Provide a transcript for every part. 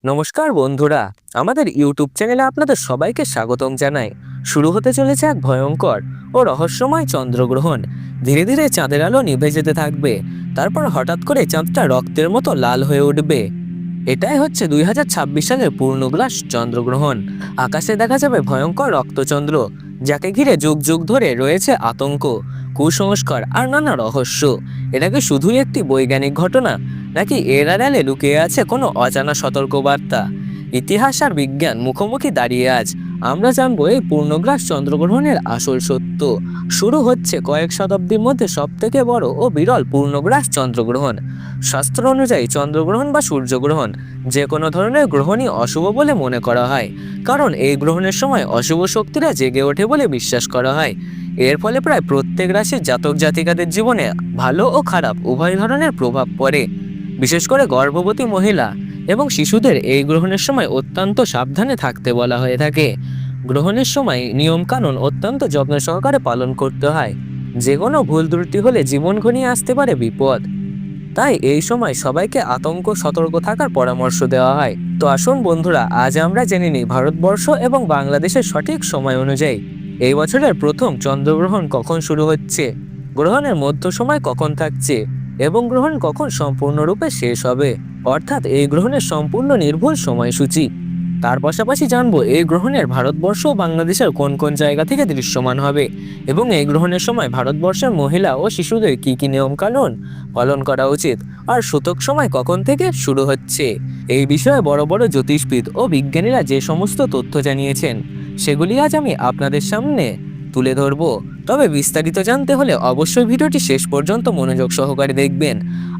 নমস্কার বন্ধুরা, আমাদের ইউটিউব চ্যানেলে আপনাদের সবাইকে স্বাগতম জানাই। শুরু হতে চলেছে এক ভয়ঙ্কর ও রহস্যময় চন্দ্রগ্রহণ। ধীরে ধীরে চাঁদের আলো নিভে যেতে থাকবে, তারপর হঠাৎ করে চাঁদটা রক্তের মতো লাল হয়ে উঠবে। এটাই হচ্ছে 2026 সালের পূর্ণগ্রাস চন্দ্রগ্রহণ। আকাশে দেখা যাবে ভয়ঙ্কর রক্তচন্দ্র, যাকে ঘিরে যুগ যুগ ধরে রয়েছে আতঙ্ক, কুসংস্কার আর নানা রহস্য। এটা কি শুধুই একটি বৈজ্ঞানিক ঘটনা, নাকি এর আড়ালে লুকিয়ে আছে কোনো অজানা সতর্কবার্তা? ইতিহাস আর বিজ্ঞান মুখোমুখি দাঁড়িয়ে আজ আমরা জানবো এই পূর্ণগ্রাস চন্দ্রগ্রহণের আসল সত্য। শুরু হচ্ছে কয়েক শতাব্দীর মধ্যে সবথেকে বড় ও বিরল পূর্ণগ্রাস চন্দ্রগ্রহণ। শাস্ত্র অনুযায়ী চন্দ্রগ্রহণ বা সূর্যগ্রহণ যে কোনো ধরনের গ্রহণই অশুভ বলে মনে করা হয়, কারণ এই গ্রহণের সময় অশুভ শক্তিরা জেগে ওঠে বলে বিশ্বাস করা হয়। এর ফলে প্রায় প্রত্যেক রাশির জাতক জাতিকাদের জীবনে ভালো ও খারাপ উভয় ধরনের প্রভাব পড়ে। বিশেষ করে গর্ভবতী মহিলা এবং শিশুদের এই গ্রহণের সময় অত্যন্ত সাবধানে থাকতে বলা হয়ে থাকে। গ্রহণের সময় নিয়মকানুন অত্যন্ত যত্ন সহকারে পালন করতে হয়। যে কোনো ভুল ত্রুটি হলে জীবন ঘনিয়ে আসতে পারে বিপদ। তাই এই সময় সবাইকে আতঙ্ক সতর্ক থাকার পরামর্শ দেওয়া হয়। তো আসুন বন্ধুরা, আজ আমরা জেনে নিই ভারতবর্ষ এবং বাংলাদেশের সঠিক সময় অনুযায়ী এই বছরের প্রথম চন্দ্রগ্রহণ কখন শুরু হচ্ছে, গ্রহণের মধ্য সময় কখন থাকছে এবং গ্রহণ কখন সম্পূর্ণরূপে শেষ হবে, অর্থাৎ এই গ্রহণের সম্পূর্ণ নির্ভুল সময়সূচি। তার পাশাপাশি জানবো এই গ্রহণের ভারতবর্ষ ও বাংলাদেশের কোন কোন জায়গা থেকে দৃশ্যমান হবে এবং এই গ্রহণের সময় ভারতবর্ষের মহিলা ও শিশুদের কী কী নিয়মকানুন পালন করা উচিত, আর সূতক সময় কখন থেকে শুরু হচ্ছে। এই বিষয়ে বড় বড় জ্যোতিষবিদ ও বিজ্ঞানীরা যে সমস্ত তথ্য জানিয়েছেন সেগুলি আজ আমি আপনাদের সামনে তুলে ধরব। তবে বিস্তারিত জানতে হলে অবশ্যই ভিডিওটি শেষ পর্যন্ত মনোযোগ সহকারে দেখবেন।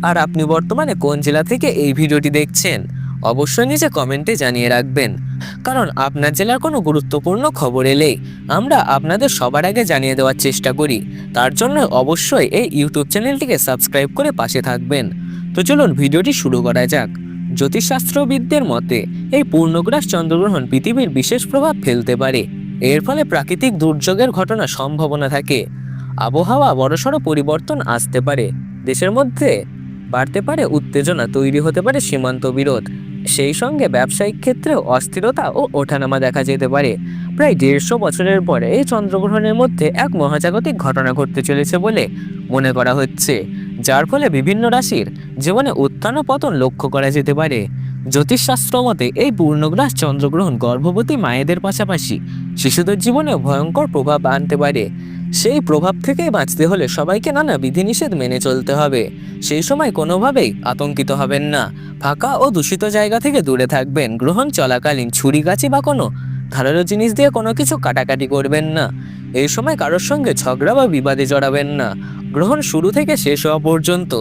আর আপনি বর্তমানে কোন জেলা থেকে এই ভিডিওটি দেখছেন অবশ্যই নিচে কমেন্টে জানিয়ে রাখবেন, কারণ আপনার জেলার কোনো গুরুত্বপূর্ণ খবর এলেই আমরা আপনাদের সবার আগে জানিয়ে দেওয়ার চেষ্টা করি। তার জন্য অবশ্যই এই ইউটিউব চ্যানেলটিকে সাবস্ক্রাইব করে পাশে থাকবেন। তো চলুন ভিডিওটি শুরু করা যাক। জ্যোতিষশাস্ত্রবিদদের মতে এই পূর্ণগ্রাস চন্দ্রগ্রহণ পৃথিবীর বিশেষ প্রভাব ফেলতে পারে। এর ফলে প্রাকৃতিক দুর্যোগের ঘটনার সম্ভাবনা থাকে, আবহাওয়া বড়সড় পরিবর্তন আসতে পারে, দেশের মধ্যে বাড়তে পারে উত্তেজনা, তৈরি হতে পারে সীমান্ত বিরোধ, সেই সঙ্গে ব্যবসায়িক ক্ষেত্রে অস্থিরতা ও ওঠানামা দেখা যেতে পারে। প্রায় 150 বছরের পরে এই চন্দ্রগ্রহণের মধ্যে এক মহাজাগতিক ঘটনা ঘটতে চলেছে বলে মনে করা হচ্ছে, যার ফলে বিভিন্ন রাশির জীবনে উত্থান ও পতন লক্ষ্য করা যেতে পারে। জ্যোতিষশাস্ত্র মতে এই পূর্ণগ্রাস চন্দ্রগ্রহণ গর্ভবতী মায়েদের পাশাপাশি শিশুদের জীবনেও ভয়ঙ্কর প্রভাব আনতে পারে। সেই প্রভাব থেকে বাঁচতে হলে সবাইকে নানা বিধিনিষেধ মেনে চলতে হবে। সেই সময় কোনোভাবেই আতঙ্কিত হবেন না, ফাঁকা ও দূষিত জায়গা থেকে দূরে থাকবেন। গ্রহণ চলাকালীন ছুরি কাঁচি বা কোনো ধারালো জিনিস দিয়ে কোনো কিছু কাটাকাটি করবেন না। এই সময় কারোর সঙ্গে ঝগড়া বা বিবাদে জড়াবেন না। গ্রহণ শুরু থেকে শেষ হওয়া পর্যন্ত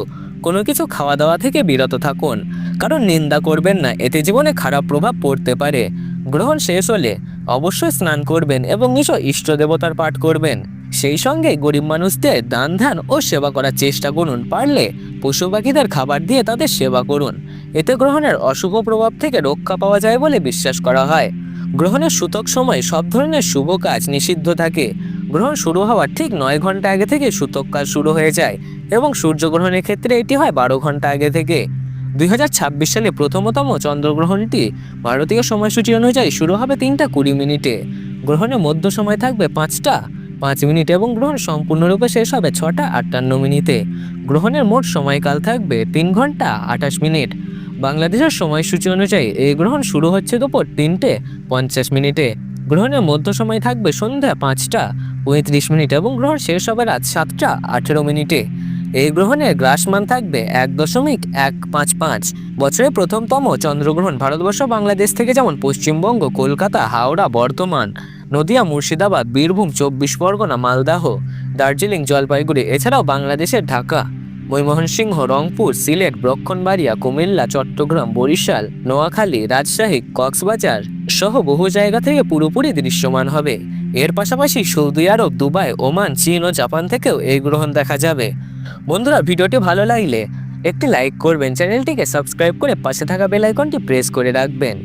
কোনো কিছু খাওয়া দাওয়া থেকে বিরত থাকুন, কারণ নিন্দা করবেন না, এতে জীবনে খারাপ প্রভাব পড়তে পারে। গ্রহণ শেষ হলে অবশ্যই স্নান করবেন এবং নিজ ইষ্ট দেবতার পাঠ করবেন। সেই সঙ্গে গরিব মানুষদের দান ধ্যান ও সেবা করার চেষ্টা করুন। পারলে পশু পাখিদের খাবার দিয়ে তাদের সেবা করুন, এতে গ্রহণের অশুভ প্রভাব থেকে রক্ষা পাওয়া যায় বলে বিশ্বাস করা হয়। গ্রহণের সূতক সময় সব ধরনের শুভ কাজ নিষিদ্ধ থাকে। গ্রহণ শুরু হওয়ার ঠিক 9 ঘন্টা আগে থেকে সূতক কাজ শুরু হয়ে যায় এবং সূর্যগ্রহণের ক্ষেত্রে এটি হয় 12 ঘন্টা আগে থেকে। 2026 সালে প্রথমতম চন্দ্রগ্রহণটি ভারতীয় সময়সূচি অনুযায়ী শুরু হবে 3টা 20 মিনিটে। গ্রহণের মধ্য সময় থাকবে 5টা 5 মিনিট এবং গ্রহণ সম্পূর্ণরূপে শেষ হবে 6টা 58 মিনিটে। গ্রহণের মোট সময়কাল থাকবে 3 ঘন্টা 28 মিনিট। বাংলাদেশের সময়সূচি অনুযায়ী এই গ্রহণ শুরু হচ্ছে দুপুর 3টে 50 মিনিটে। গ্রহণের মধ্য সময় থাকবে সন্ধ্যা 5টা 35 মিনিট এবং গ্রহণ শেষ হবে রাত 7টা 18 মিনিটে। এই গ্রহণের গ্রাসমান থাকবে 1.155। বছরের প্রথমতম চন্দ্রগ্রহণ ভারতবর্ষ বাংলাদেশ থেকে যেমন পশ্চিমবঙ্গ, কলকাতা, হাওড়া, বর্ধমান, নদিয়া, মুর্শিদাবাদ, বীরভূম, 24 পরগনা, মালদাহ, দার্জিলিং, জলপাইগুড়ি, এছাড়াও বাংলাদেশের ঢাকা, ময়মনসিংহ, রংপুর, সিলেট, ব্রহ্মণবাড়িয়া, কুমিল্লা, চট্টগ্রাম, বরিশাল, নোয়াখালী, রাজশাহী, কক্সবাজার সহ বহু জায়গা থেকে পুরোপুরি দৃশ্যমান হবে। এর পাশাপাশি সৌদি আরব, দুবাই, ওমান, চীন ও জাপান থেকেও এই গ্রহণ দেখা যাবে। বন্ধুরা, ভিডিওটি ভালো লাগলে একটি লাইক করবেন, চ্যানেলটিকে সাবস্ক্রাইব করে পাশে থাকা বেল আইকনটি প্রেস করে রাখবেন।